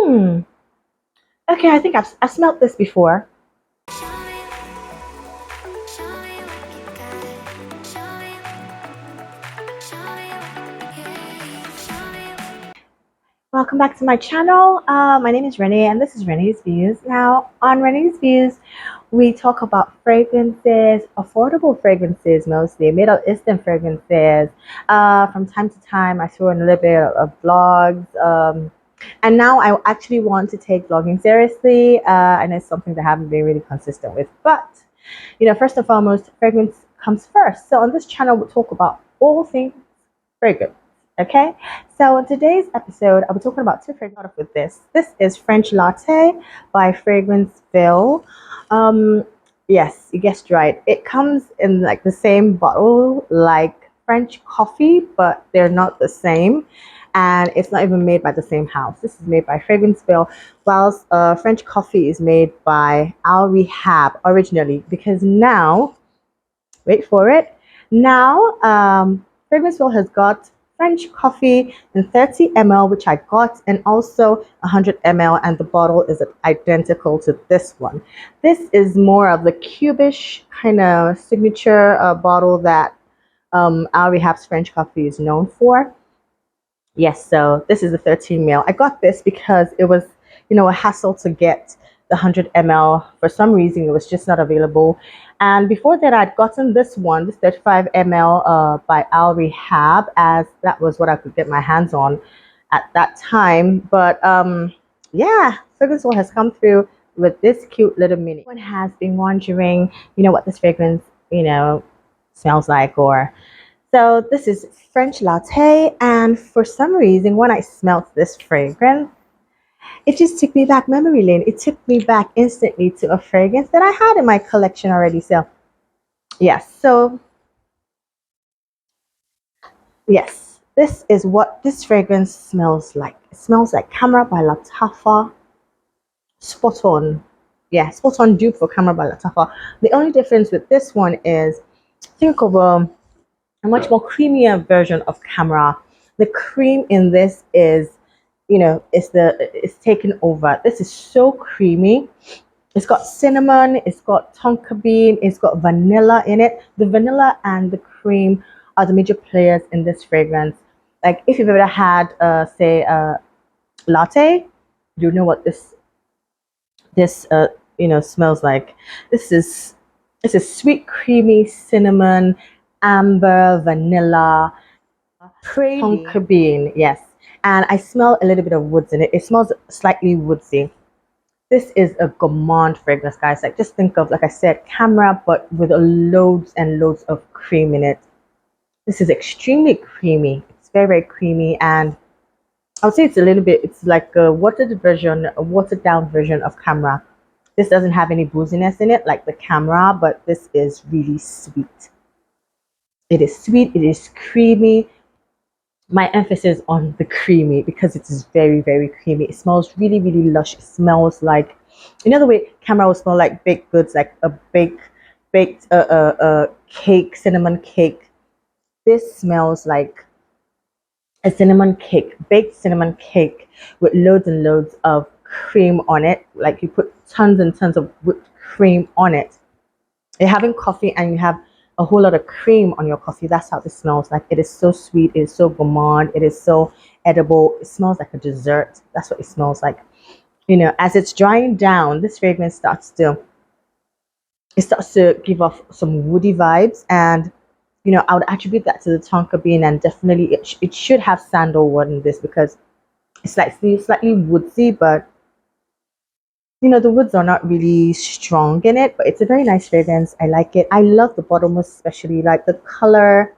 Okay, I think I've smelled this before. Welcome back to my channel. My name is Renee and this is Renee's Views. Now, on Renee's Views, we talk about fragrances, affordable fragrances mostly, Middle Eastern fragrances. From time to time, I throw in a little bit of vlogs. And now I actually want to take vlogging seriously, and it's something that I haven't been really consistent with. But, first and foremost, fragrance comes first. So on this channel, we'll talk about all things fragrance. Okay, so in today's episode, I'll be talking about two fragrances with this. This is French Latte by Fragranceville. Yes, you guessed right. It comes in like the same bottle like French Coffe, but they're not the same. And it's not even made by the same house. This is made by Fragranceville, whilst French Coffe is made by Rehab originally. Because now, wait for it, now Fragranceville has got French Coffe in 30 ml, which I got, and also 100 ml, and the bottle is identical to this one. This is more of the cubish kind of signature bottle that Al Rehab's French Coffe is known for. Yes, so this is the 13 ml. I got this because it was, a hassle to get the 100 ml. For some reason, it was just not available. And before that, I'd gotten this one, this 35 ml by Al Rehab, as that was what I could get my hands on at that time. But yeah, Fragranceville has come through with this cute little mini. One has been wondering, what this fragrance, smells like, or so this is French Latte, and for some reason, when I smelled this fragrance, it just took me back memory lane. It took me back instantly to a fragrance that I had in my collection already. So, yes. So, yes, this is what this fragrance smells like. It smells like Camera by Latte. Spot on. Yeah, spot on dupe for Camera by Latte. The only difference with this one is think of a much more creamier version of Camera. The cream in this is, it's taken over. This is so creamy. It's got cinnamon, it's got tonka bean, it's got vanilla in it. The vanilla and the cream are the major players in this fragrance. Like if you've ever had, say, a latte, you know what this smells like. This is sweet, creamy cinnamon, amber, vanilla, tonka bean, yes. And I smell a little bit of woods in it. It smells slightly woodsy. This is a gourmand fragrance, guys. Like just think of, like I said, Camera, but with loads and loads of cream in it. This is extremely creamy. It's very, very creamy, and I would say it's like a watered down version of Camera. This doesn't have any booziness in it like the Camera, but this is really sweet. It is sweet, it is creamy. My emphasis on the creamy because it is very, very creamy. It smells really, really lush. It smells like, the way Camera will smell like baked goods, like a baked cake, cinnamon cake. This smells like a cinnamon cake, baked cinnamon cake with loads and loads of cream on it. Like you put tons and tons of whipped cream on it. You're having coffee and you have a whole lot of cream on your coffee. That's how this smells like. It is so sweet, it is so gourmand, it is so edible. It smells like a dessert. That's what it smells like. As it's drying down, this fragrance starts to give off some woody vibes, and I would attribute that to the tonka bean, and definitely it should have sandalwood in this because it's slightly woodsy, but the woods are not really strong in it, but it's a very nice fragrance. I like it. I love the bottle most especially, like the color.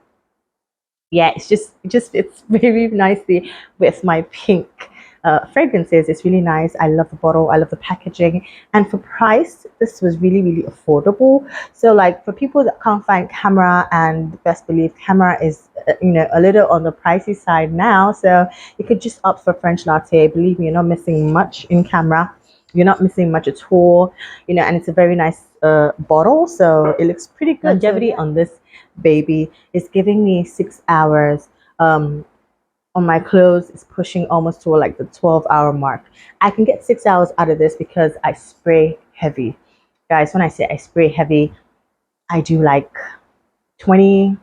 Yeah, it's very nicely with my pink fragrances. It's really nice. I love the bottle. I love the packaging. And for price, this was really, really affordable. So like for people that can't find Camera, and best believe Camera is, a little on the pricey side now. So you could just opt for French Latte. Believe me, you're not missing much in Camera. You're not missing much at all, and it's a very nice bottle, so it looks pretty good. Longevity on this baby is giving me 6 hours on my clothes is pushing almost to like the 12-hour mark. I can get 6 hours out of this because I spray heavy. Guys, when I say I spray heavy, I do like 20,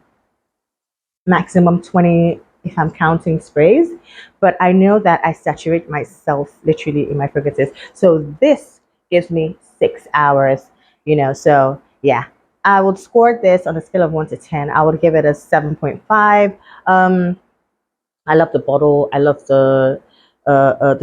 maximum 20 if I'm counting sprays. But I know that I saturate myself literally in my fragrances. So this gives me 6 hours, so yeah. I would score this on a scale of 1 to 10. I would give it a 7.5. I love the bottle. I love the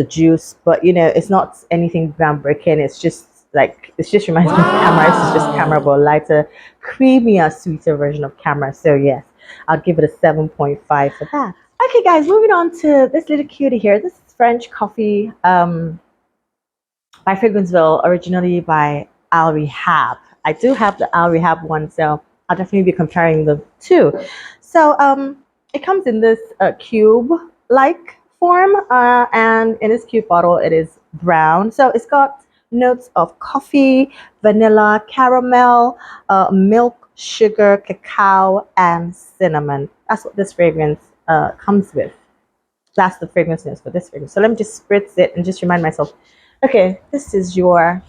juice, but it's not anything groundbreaking. It's just like it just reminds me of camera. It's just camera, but lighter, creamier, sweeter version of camera. So yes, I'll give it a 7.5 for that. Okay, guys, moving on to this little cutie here. This is French Coffee by Fragranceville, originally by Al Rehab. I do have the Al Rehab one, so I'll definitely be comparing the two. So it comes in this cube-like form, and in this cube bottle, it is brown. So it's got notes of coffee, vanilla, caramel, milk, sugar, cacao, and cinnamon. That's what this fragrance comes with. That's the fragrance notes for this fragrance. So let me just spritz it and just remind myself. Okay, this is your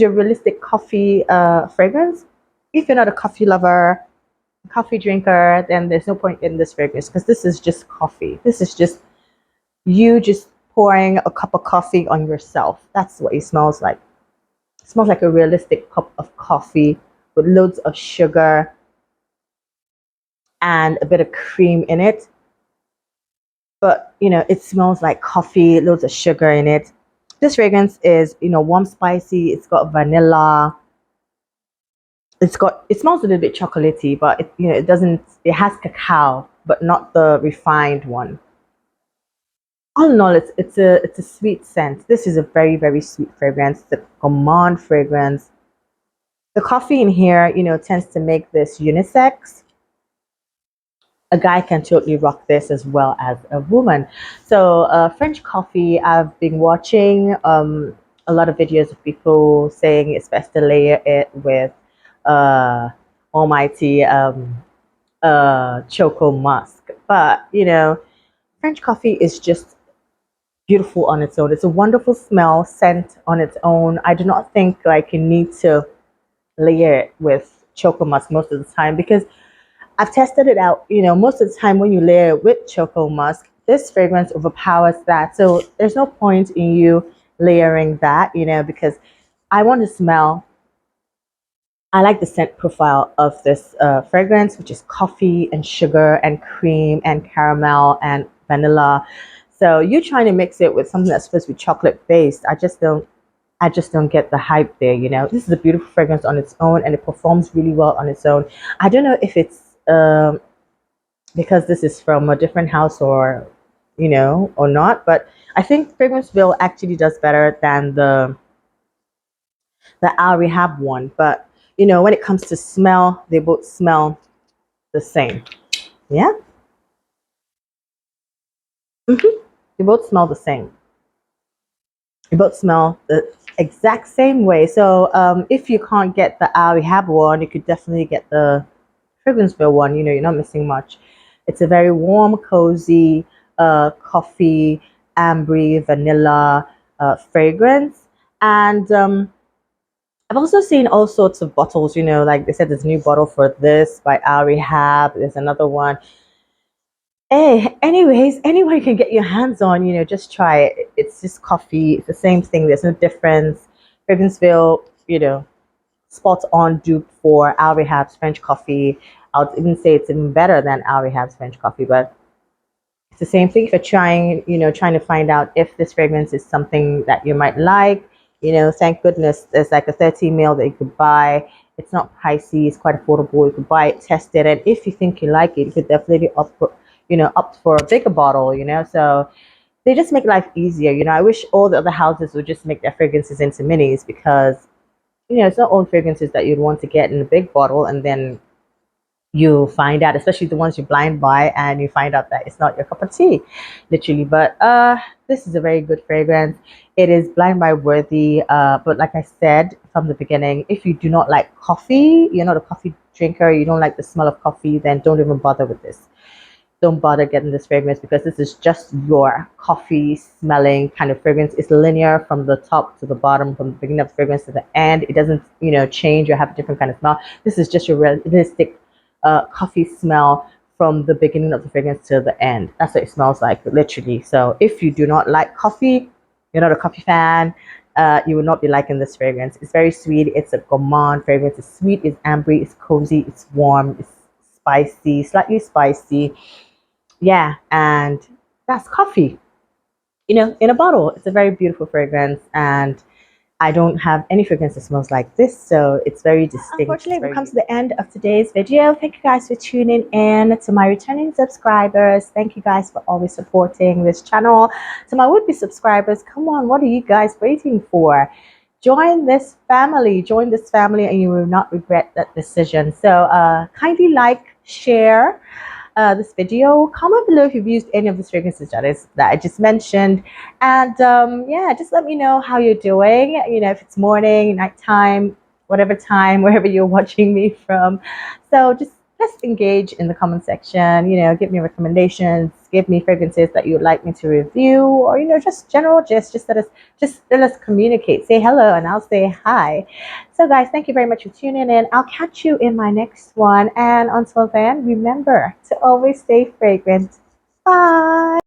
realistic coffee fragrance. If you're not a coffee lover, coffee drinker, then there's no point in this fragrance because this is just coffee. This is just you just pouring a cup of coffee on yourself. That's what it smells like. It smells like a realistic cup of coffee with loads of sugar and a bit of cream in it. But it smells like coffee, loads of sugar in it. This fragrance is warm, spicy. It's got vanilla. It smells a little bit chocolatey, but it has cacao, but not the refined one. All in all, it's a sweet scent. This is a very, very sweet fragrance. It's a gourmand fragrance. The coffee in here tends to make this unisex. A guy can totally rock this as well as a woman. So French Coffee, I've been watching a lot of videos of people saying it's best to layer it with almighty choco musk. But French Coffee is just beautiful on its own. It's a wonderful smell, scent on its own. I do not think like you need to layer it with choco musk most of the time because I've tested it out. Most of the time when you layer it with choco musk, this fragrance overpowers that. So there's no point in you layering that, because I want to smell. I like the scent profile of this fragrance, which is coffee and sugar and cream and caramel and vanilla. So you trying to mix it with something that's supposed to be chocolate based, I just don't get the hype there. This is a beautiful fragrance on its own, and it performs really well on its own. I don't know if it's because this is from a different house or not, but I think Fragranceville actually does better than the Al Rehab one. But when it comes to smell, they both smell the same. Yeah. They both smell the same. They both smell the exact same way. So if you can't get the Al Rehab one, you could definitely get the Fragranceville one. You're not missing much. It's a very warm, cozy, coffee, ambery, vanilla fragrance. And I've also seen all sorts of bottles, like they said, there's a new bottle for this by Al Rehab. There's another one. Hey, anyways, anyone can get your hands on, just try it. It's just coffee. It's the same thing. There's no difference. Fragranceville, spot on dupe for Al Rehab's French Coffee. I would even say it's even better than Al Rehab's French Coffee, but it's the same thing. If you're trying to find out if this fragrance is something that you might like, thank goodness there's like a 13 ml that you could buy. It's not pricey. It's quite affordable. You could buy it, test it, and if you think you like it, you could definitely opt for a bigger bottle. So they just make life easier. I wish all the other houses would just make their fragrances into minis because it's not all fragrances that you'd want to get in a big bottle and then you find out, especially the ones you blind buy, and you find out that it's not your cup of tea, literally. But this is a very good fragrance. It is blind buy worthy, but like I said from the beginning, if you do not like coffee, you're not a coffee drinker, you don't like the smell of coffee, then don't even bother with this. don't bother getting this fragrance because this is just your coffee smelling kind of fragrance. It's linear from the top to the bottom, from the beginning of the fragrance to the end. It doesn't, change or have a different kind of smell. This is just your realistic coffee smell from the beginning of the fragrance to the end. That's what it smells like, literally. So if you do not like coffee, you're not a coffee fan, you will not be liking this fragrance. It's very sweet. It's a gourmand fragrance. It's sweet, it's ambery, it's cozy, it's warm, it's spicy, slightly spicy. Yeah, and that's coffee, in a bottle. It's a very beautiful fragrance, and I don't have any fragrance that smells like this, so it's very distinct. Unfortunately, we've come to the end of today's video. Thank you guys for tuning in. To my returning subscribers, thank you guys for always supporting this channel. To my would-be subscribers, come on, what are you guys waiting for? Join this family, and you will not regret that decision. So kindly like, share this video. Comment below if you've used any of the fragrances that I just mentioned, and yeah, just let me know how you're doing. If it's morning, nighttime, whatever time, wherever you're watching me from. So just let's engage in the comment section. Give me recommendations, give me fragrances that you'd like me to review, or just general just let us communicate. Say hello and I'll say hi. So guys, thank you very much for tuning in. I'll catch you in my next one, and until then, remember to always stay fragrant. Bye.